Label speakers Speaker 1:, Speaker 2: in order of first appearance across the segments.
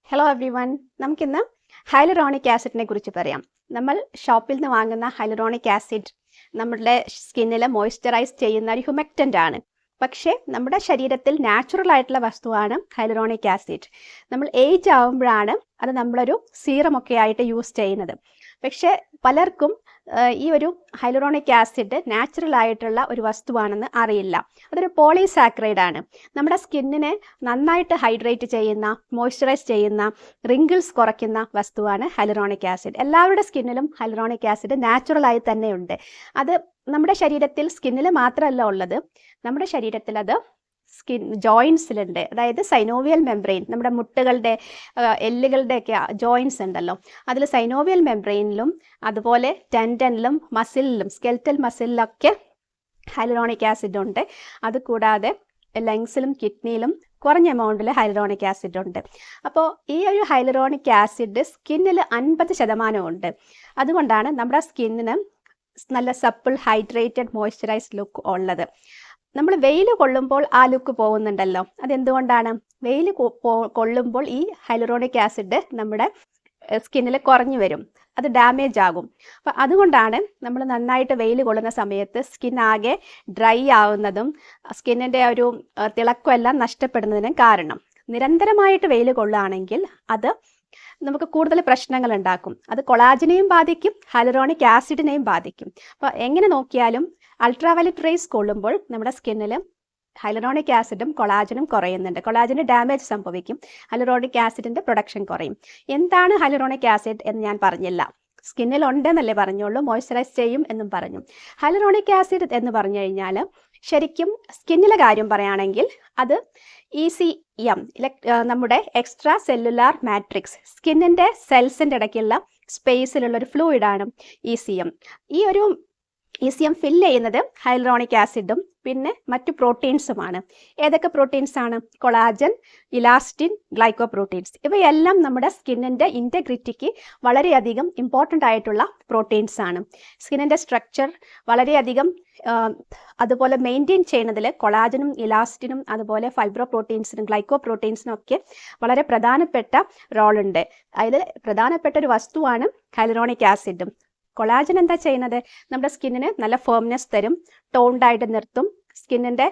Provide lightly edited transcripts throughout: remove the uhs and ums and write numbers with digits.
Speaker 1: Hello every one, നമുക്കിന്ന് hyaluronic ആസിഡിനെ കുറിച്ച് പറയാം. നമ്മൾ ഷോപ്പിൽ നിന്ന് വാങ്ങുന്ന ഹൈലറോണിക് ആസിഡ് നമ്മുടെ സ്കിന്നിൽ മോയ്സ്ചറൈസ് ചെയ്യുന്ന ഒരു ഹ്യൂമക്റ്റൻ്റ് ആണ്. പക്ഷേ നമ്മുടെ ശരീരത്തിൽ നാച്ചുറൽ ആയിട്ടുള്ള വസ്തുവാണ് ഹൈലറോണിക് ആസിഡ്. നമ്മൾ ഏജ് ആവുമ്പോഴാണ് അത് നമ്മളൊരു സീറമൊക്കെ ആയിട്ട് യൂസ് ചെയ്യുന്നത്. പക്ഷേ പലർക്കും ഈ ഒരു ഹൈലറോണിക് ആസിഡ് നാച്ചുറൽ ആയിട്ടുള്ള ഒരു വസ്തുവാണെന്ന് അറിയില്ല. അതൊരു പോളിസാക്കറൈഡ് ആണ്. നമ്മുടെ സ്കിന്നിനെ നന്നായിട്ട് ഹൈഡ്രേറ്റ് ചെയ്യുന്ന, മോയ്സ്ചറൈസ് ചെയ്യുന്ന, റിങ്കിൾസ് കുറയ്ക്കുന്ന വസ്തുവാണ് ഹൈലറോണിക് ആസിഡ്. എല്ലാവരുടെ സ്കിന്നിലും ഹൈലറോണിക് ആസിഡ് നാച്ചുറലായി തന്നെയുണ്ട്. അത് നമ്മുടെ ശരീരത്തിൽ സ്കിന്നിൽ മാത്രമല്ല ഉള്ളത്, നമ്മുടെ ശരീരത്തിൽ അത് സ്കിൻ ജോയിൻസിലുണ്ട്. അതായത് സൈനോവിയൽ മെംബ്രെയിൻ, നമ്മുടെ മുട്ടുകളുടെ എല്ലുകളുടെയൊക്കെ ജോയിൻസ് ഉണ്ടല്ലോ, അതിൽ സൈനോവിയൽ മെംബ്രെയിനിലും അതുപോലെ ടെൻഡനിലും മസിലിലും സ്കെൽറ്റൽ മസിലിലൊക്കെ ഹൈലറോണിക് ആസിഡ് ഉണ്ട്. അതുകൂടാതെ ലങ്സിലും കിഡ്നിയിലും കുറഞ്ഞ എമൗണ്ടിൽ ഹൈലറോണിക് ആസിഡ് ഉണ്ട്. അപ്പോൾ ഈ ഒരു ഹൈലറോണിക് ആസിഡ് സ്കിന്നിൽ 50% ഉണ്ട്. അതുകൊണ്ടാണ് നമ്മുടെ സ്കിന്നിന് നല്ല സപ്പിൾ, ഹൈഡ്രേറ്റഡ്, മോയ്സ്ചറൈസ്ഡ് ലുക്ക് ഉള്ളത്. നമ്മൾ വെയിൽ കൊള്ളുമ്പോൾ ആ ലുക്ക് പോകുന്നുണ്ടല്ലോ, അതെന്തുകൊണ്ടാണ്? വെയിൽ കൊള്ളുമ്പോൾ ഈ ഹൈലറോണിക് ആസിഡ് നമ്മുടെ സ്കിന്നിൽ കുറഞ്ഞു വരും, അത് ഡാമേജ് ആകും. അപ്പം അതുകൊണ്ടാണ് നമ്മൾ നന്നായിട്ട് വെയിൽ കൊള്ളുന്ന സമയത്ത് സ്കിൻ ആകെ ഡ്രൈ ആവുന്നതും സ്കിന്നിൻ്റെ ഒരു തിളക്കമെല്ലാം നഷ്ടപ്പെടുന്നതിനും കാരണം. നിരന്തരമായിട്ട് വെയിൽ കൊള്ളുകയാണെങ്കിൽ അത് നമുക്ക് കൂടുതൽ പ്രശ്നങ്ങൾ ഉണ്ടാക്കും. അത് കൊളാജനെയും ബാധിക്കും, ഹൈലറോണിക് ആസിഡിനെയും ബാധിക്കും. അപ്പോൾ എങ്ങനെ നോക്കിയാലും അൾട്രാവയലറ്റ് റേസ് കൊള്ളുമ്പോൾ നമ്മുടെ സ്കിന്നിൽ ഹൈലറോണിക് ആസിഡും കൊളാജനും കുറയുന്നുണ്ട്. കൊളാജന് ഡാമേജ് സംഭവിക്കും, ഹൈലറോണിക് ആസിഡിൻ്റെ പ്രൊഡക്ഷൻ കുറയും. എന്താണ് ഹൈലറോണിക് ആസിഡ് എന്ന് ഞാൻ പറഞ്ഞില്ല. സ്കിന്നിൽ ഉണ്ടെന്നല്ലേ പറഞ്ഞുള്ളൂ, മോയ്സ്ചറൈസ് ചെയ്യും എന്നും പറഞ്ഞു. ഹൈലറോണിക് ആസിഡ് എന്ന് പറഞ്ഞു കഴിഞ്ഞാൽ ശരിക്കും സ്കിന്നിലെ കാര്യം പറയുകയാണെങ്കിൽ അത് ECM, നമ്മുടെ എക്സ്ട്രാ സെല്ലുലാർ മാട്രിക്സ്, സ്കിന്നിൻ്റെ സെൽസിൻ്റെ ഇടയ്ക്കുള്ള സ്പേസിലുള്ള ഒരു ഫ്ലൂയിഡാണ് ECM. ഈ ഒരു ECM ഫില്ല് ചെയ്യുന്നത് ഹൈലറോണിക് ആസിഡും പിന്നെ മറ്റു പ്രോട്ടീൻസുമാണ്. ഏതൊക്കെ പ്രോട്ടീൻസ് ആണ്? Collagen, elastin, glycoproteins. ഇവയെല്ലാം നമ്മുടെ സ്കിന്നിൻ്റെ ഇൻറ്റഗ്രിറ്റിക്ക് വളരെയധികം ഇമ്പോർട്ടൻ്റ് ആയിട്ടുള്ള പ്രോട്ടീൻസ് ആണ്. സ്കിന്നിൻ്റെ സ്ട്രക്ചർ വളരെയധികം അതുപോലെ മെയിൻറ്റെയിൻ ചെയ്യുന്നതിൽ കൊളാജനും ഇലാസ്റ്റിനും അതുപോലെ ഫൈബ്രോ പ്രോട്ടീൻസിനും ഗ്ലൈക്കോപ്രോട്ടീൻസിനും ഒക്കെ വളരെ പ്രധാനപ്പെട്ട റോളുണ്ട്. അതിൽ പ്രധാനപ്പെട്ട ഒരു വസ്തുവാണ് ഹൈലറോണിക് ആസിഡും. കൊളാജൻ എന്താ ചെയ്യുന്നത്? നമ്മുടെ സ്കിന്നിന് നല്ല ഫേംനെസ് തരും, ടോൺഡായിട്ട് നിർത്തും, സ്കിന്നിൻ്റെ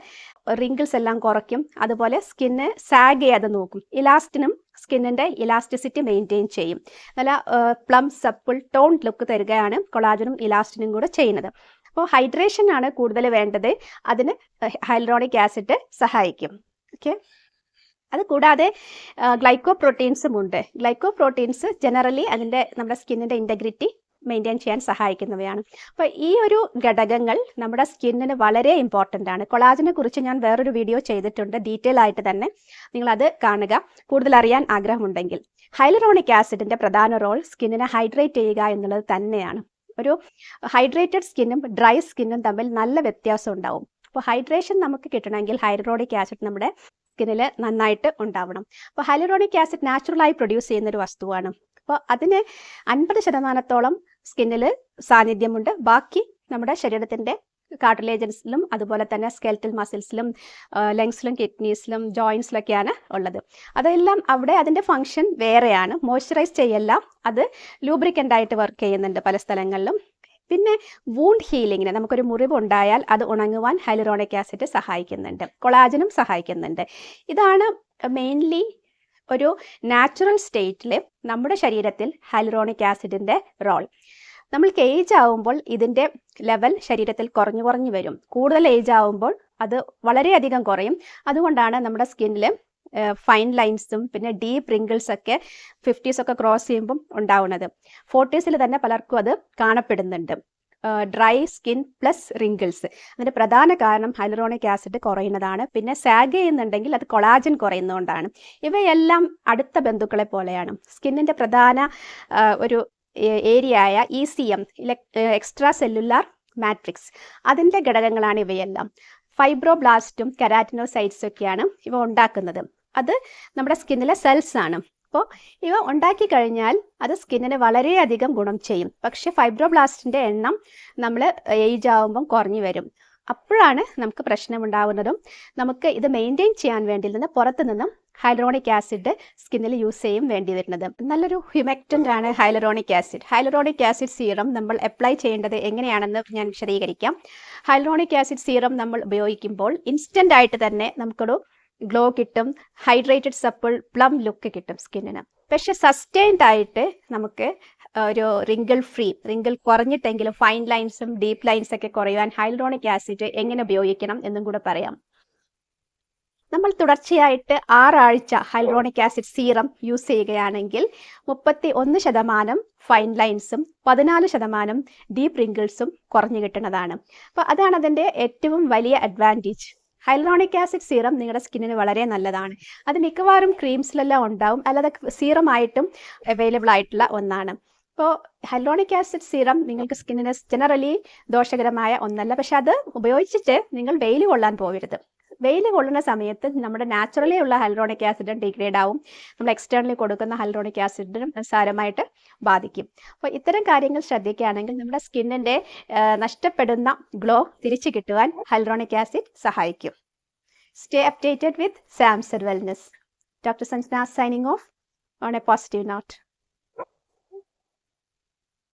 Speaker 1: റിങ്കിൾസ് എല്ലാം കുറയ്ക്കും, അതുപോലെ സ്കിന്ന് സാഗ് ചെയ്യാതെ നോക്കും. ഇലാസ്റ്റിനും സ്കിന്നിൻ്റെ ഇലാസ്റ്റിസിറ്റി മെയിൻറ്റെയിൻ ചെയ്യും. നല്ല പ്ലം, സപ്പിൾ, ടോൺ ലുക്ക് തരികയാണ് കൊളാജനും ഇലാസ്റ്റിനും കൂടെ ചെയ്യുന്നത്. അപ്പോൾ ഹൈഡ്രേഷൻ ആണ് കൂടുതൽ വേണ്ടത്, അതിന് ഹൈലറോണിക് ആസിഡ് സഹായിക്കും. ഓക്കെ, അത് കൂടാതെ ഗ്ലൈക്കോപ്രോട്ടീൻസും ഉണ്ട്. ഗ്ലൈക്കോപ്രോട്ടീൻസ് ജനറലി നമ്മുടെ സ്കിന്നിൻ്റെ ഇൻറ്റഗ്രിറ്റി മെയിൻറ്റെയിൻ ചെയ്യാൻ സഹായിക്കുന്നവയാണ്. അപ്പോൾ ഈ ഒരു ഘടകങ്ങൾ നമ്മുടെ സ്കിന്നിന് വളരെ ഇമ്പോർട്ടൻ്റ് ആണ്. കൊളാജനെ കുറിച്ച് ഞാൻ വേറൊരു വീഡിയോ ചെയ്തിട്ടുണ്ട്, ഡീറ്റെയിൽ ആയിട്ട് തന്നെ, നിങ്ങളത് കാണുക കൂടുതൽ അറിയാൻ ആഗ്രഹമുണ്ടെങ്കിൽ. ഹൈലറോണിക് ആസിഡിൻ്റെ പ്രധാന റോൾ സ്കിന്നിനെ ഹൈഡ്രേറ്റ് ചെയ്യുക എന്നുള്ളത് തന്നെയാണ്. ഒരു ഹൈഡ്രേറ്റഡ് സ്കിന്നും ഡ്രൈ സ്കിന്നും തമ്മിൽ നല്ല വ്യത്യാസം ഉണ്ടാവും. അപ്പോൾ ഹൈഡ്രേഷൻ നമുക്ക് കിട്ടണമെങ്കിൽ ഹൈലറോണിക് ആസിഡ് നമ്മുടെ സ്കിന്നിൽ നന്നായിട്ട് ഉണ്ടാവണം. അപ്പോൾ ഹൈലറോണിക് ആസിഡ് നാച്ചുറലായി പ്രൊഡ്യൂസ് ചെയ്യുന്നൊരു വസ്തുവാണ്. അപ്പോൾ അതിന് 50% സ്കിന്നിൽ സാന്നിധ്യമുണ്ട്. ബാക്കി നമ്മുടെ ശരീരത്തിൻ്റെ കാർട്ടിലേജൻസിലും അതുപോലെ തന്നെ സ്കെൽറ്റൽ മസിൽസിലും ലങ്സിലും കിഡ്നീസിലും ജോയിൻസിലൊക്കെയാണ് ഉള്ളത്. അതെല്ലാം അവിടെ അതിൻ്റെ ഫങ്ഷൻ വേറെയാണ്. മോയ്സ്ചറൈസ് ചെയ്യല്ല, അത് ലൂബ്രിക്കൻ്റ് ആയിട്ട് വർക്ക് ചെയ്യുന്നുണ്ട് പല സ്ഥലങ്ങളിലും. പിന്നെ വൂണ്ട് ഹീലിങ്ങിന്, നമുക്കൊരു മുറിവ് ഉണ്ടായാൽ അത് ഉണങ്ങുവാൻ ഹൈലറോണിക് ആസിഡ് സഹായിക്കുന്നുണ്ട്, കൊളാജനും സഹായിക്കുന്നുണ്ട്. ഇതാണ് മെയിൻലി ഒരു നാച്ചുറൽ സ്റ്റേറ്റിൽ നമ്മുടെ ശരീരത്തിൽ ഹൈലറോണിക് ആസിഡിൻ്റെ റോൾ. നമ്മൾക്ക് ഏജ് ആവുമ്പോൾ ഇതിൻ്റെ ലെവൽ ശരീരത്തിൽ കുറഞ്ഞു വരും. കൂടുതൽ ഏജ് ആവുമ്പോൾ അത് വളരെയധികം കുറയും. അതുകൊണ്ടാണ് നമ്മുടെ സ്കിന്നിൽ ഫൈൻ ലൈൻസും പിന്നെ ഡീപ്പ് റിങ്കിൾസ് ഒക്കെ 50s ഒക്കെ ക്രോസ് ചെയ്യുമ്പം ഉണ്ടാവുന്നത്. 40s തന്നെ പലർക്കും അത് കാണപ്പെടുന്നുണ്ട്, ഡ്രൈ സ്കിൻ പ്ലസ് റിങ്കിൾസ്. അതിൻ്റെ പ്രധാന കാരണം ഹൈലറോണിക് ആസിഡ് കുറയുന്നതാണ്. പിന്നെ സാഗ് ചെയ്യുന്നുണ്ടെങ്കിൽ അത് കൊളാജൻ കുറയുന്നതുകൊണ്ടാണ്. ഇവയെല്ലാം അടുത്ത ബന്ധുക്കളെ പോലെയാണ്. സ്കിന്നിൻ്റെ പ്രധാന ഒരു ഏരിയയായ ECM, എക്സ്ട്രാ സെല്ലുലാർ മാട്രിക്സ്, അതിൻ്റെ ഘടകങ്ങളാണ് ഇവയെല്ലാം. ഫൈബ്രോബ്ലാസ്റ്റും കെരാറ്റിനോസൈറ്റ്സും ഒക്കെയാണ് ഇവ ഉണ്ടാക്കുന്നത്. അത് നമ്മുടെ സ്കിന്നിലെ സെൽസ് ആണ്. അപ്പോൾ ഇവ ഉണ്ടാക്കി കഴിഞ്ഞാൽ അത് സ്കിന്നിന് വളരെയധികം ഗുണം ചെയ്യും. പക്ഷേ ഫൈബ്രോബ്ലാസ്റ്റിൻ്റെ എണ്ണം നമ്മൾ ഏജ് ആകുമ്പം കുറഞ്ഞു വരും. അപ്പോഴാണ് നമുക്ക് പ്രശ്നമുണ്ടാകുന്നതും നമുക്ക് ഇത് മെയിൻറ്റെയിൻ ചെയ്യാൻ വേണ്ടി പുറത്തു നിന്നും ഹൈലറോണിക് ആസിഡ് സ്കിന്നിൽ യൂസ് ചെയ്യും വേണ്ടി വരുന്നത്. നല്ലൊരു ഹ്യൂമെക്റ്റൻ്റ് ആണ് hyaluronic acid. Hyaluronic acid serum നമ്മൾ അപ്ലൈ ചെയ്യേണ്ടത് എങ്ങനെയാണെന്ന് ഞാൻ വിശദീകരിക്കാം. ഹൈലറോണിക് ആസിഡ് സീറം നമ്മൾ ഉപയോഗിക്കുമ്പോൾ ഇൻസ്റ്റൻ്റ് ആയിട്ട് തന്നെ നമുക്കൊരു ഗ്ലോ കിട്ടും, ഹൈഡ്രേറ്റഡ് സപ്പിൾ പ്ലം ലുക്ക് കിട്ടും സ്കിന്നിന്. പക്ഷെ സസ്റ്റൈൻഡ് ആയിട്ട് നമുക്ക് ഒരു റിങ്കിൾ കുറഞ്ഞിട്ടെങ്കിലും ഫൈൻ ലൈൻസും ഡീപ്പ് ലൈൻസ് ഒക്കെ കുറയുവാൻ ഹൈലറോണിക് ആസിഡ് എങ്ങനെ ഉപയോഗിക്കണം എന്നും കൂടെ പറയാം. നമ്മൾ തുടർച്ചയായിട്ട് 6 ആഴ്ച ഹൈലറോണിക് ആസിഡ് സീറം യൂസ് ചെയ്യുകയാണെങ്കിൽ 31% ഫൈൻ ലൈൻസും 14% ഡീപ്പ് റിങ്കിൾസും കുറഞ്ഞു കിട്ടുന്നതാണ്. അപ്പോൾ അതാണ് അതിൻ്റെ ഏറ്റവും വലിയ അഡ്വാൻറ്റേജ്. ഹൈലറോണിക് ആസിഡ് സീറം നിങ്ങളുടെ സ്കിന്നിന് വളരെ നല്ലതാണ്. അത് മിക്കവാറും ക്രീംസിലെല്ലാം ഉണ്ടാവും, അല്ലാതെ സീറമായിട്ടും അവൈലബിൾ ആയിട്ടുള്ള ഒന്നാണ്. അപ്പോൾ ഹൈലറോണിക് ആസിഡ് സീറം നിങ്ങൾക്ക് സ്കിന്നിന് ജനറലി ദോഷകരമായ ഒന്നല്ല. പക്ഷെ അത് ഉപയോഗിച്ചിട്ട് നിങ്ങൾ വെയിൽ കൊള്ളാൻ പോകരുത്. വെയിൽ കൊള്ളുന്ന സമയത്ത് നമ്മുടെ നാച്ചുറലി ഉള്ള ഹൈലറോണിക് ആസിഡും ഡിഗ്രേഡ് ആവും, നമ്മൾ എക്സ്റ്റേണലി കൊടുക്കുന്ന ഹൈലറോണിക് ആസിഡിനും സാരമായിട്ട് ബാധിക്കും. അപ്പോൾ ഇത്തരം കാര്യങ്ങൾ ശ്രദ്ധിക്കുകയാണെങ്കിൽ നമ്മുടെ സ്കിന്നിൻ്റെ നഷ്ടപ്പെടുന്ന ഗ്ലോ തിരിച്ചു കിട്ടുവാൻ ഹൈലറോണിക് ആസിഡ് സഹായിക്കും. Stay updated with Samsar Wellness. Dr. Sanjana signing off on a positive note.